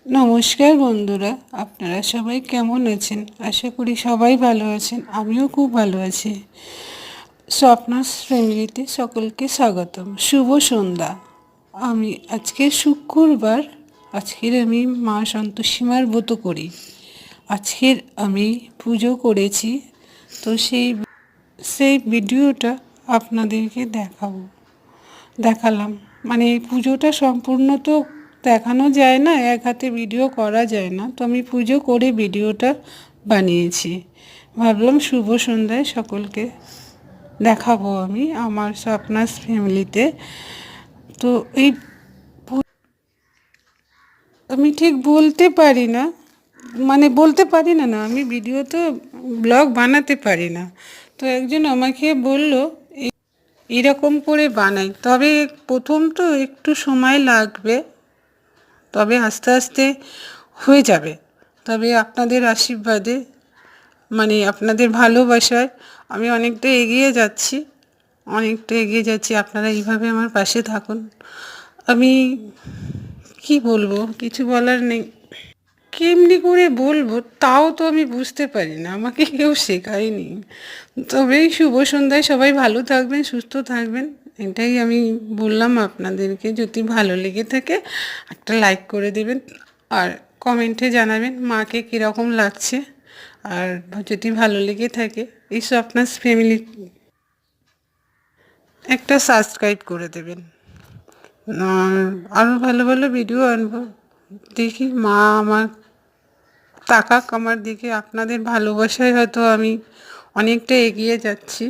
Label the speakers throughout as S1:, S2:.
S1: নমস্কার বন্ধুরা, আপনারা সবাই কেমন আছেন? আশা করি সবাই ভালো আছেন। আমিও খুব ভালো আছি। স্বপ্নাস ফ্যামিলিতে সকলকে স্বাগতম। শুভ সন্ধ্যা। আমি আজকে শুক্রবার। আমি মা সন্তোষীমার ব্রত করি। আজকের আমি পুজো করেছি, তো সেই ভিডিওটা আপনাদেরকে দেখালাম। মানে এই পুজোটা সম্পূর্ণ তো দেখানো যায় না, এক হাতে ভিডিও করা যায় না, তো আমি পুজো করে ভিডিওটা বানিয়েছি। ভাবলাম শুভ সন্ধ্যায় সকলকে দেখাবো আমি আমার স্বপ্নাস ফ্যামিলিতে। তো আমি ঠিক বলতে পারি না, আমি ভিডিও তো ব্লগ বানাতে পারি না। তো একজন আমাকে বলল এরকম করে বানাই, তবে প্রথম তো একটু সময় লাগবে, তবে আস্তে আস্তে হয়ে যাবে। তবে আপনাদের আশীর্বাদে, আপনাদের ভালোবাসায় আমি অনেকটা এগিয়ে যাচ্ছি। আপনারা এইভাবে আমার পাশে থাকুন। আমি কি বলবো, কিছু বলার নেই। কেমনি করে বলবো তাও তো আমি বুঝতে পারি না, আমাকে কেউ শেখায়নি। তবে এই শুভ সন্ধ্যায় সবাই ভালো থাকবেন, সুস্থ থাকবেন, এটাই আমি বললাম আপনাদেরকে। যদি ভালো লেগে থাকে একটা লাইক করে দেবেন, আর কমেন্টে জানাবেন মাকে কীরকম লাগছে। আর যদি ভালো লেগে থাকে এই স্বপ্নাস ফ্যামিলি একটা সাবস্ক্রাইব করে দেবেন। আর আরও ভালো ভালো ভিডিও আনবো। দেখি মা আমার তাকাক আমার দিকে। আপনাদের ভালোবাসায় হয়তো আমি অনেকটা এগিয়ে যাচ্ছি।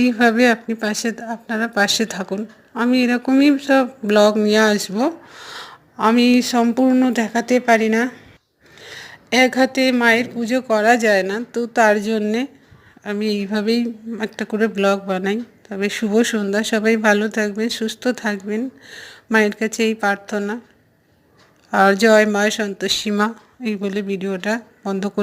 S1: এইভাবে আপনারা পাশে থাকুন। আমি এরকমই সব ব্লগ নিয়ে আসবো। আমি সম্পূর্ণ দেখাতে পারি না, এক হাতে মায়ের পুজো করা যায় না, তো তার জন্যে আমি এইভাবেই একটা করে ব্লগ বানাই। তবে শুভ সন্ধ্যা, সবাই ভালো থাকবেন, সুস্থ থাকবেন, মায়ের কাছে এই প্রার্থনা। আর জয় মা সন্তোষী মা, এই বলে ভিডিওটা বন্ধ করলাম।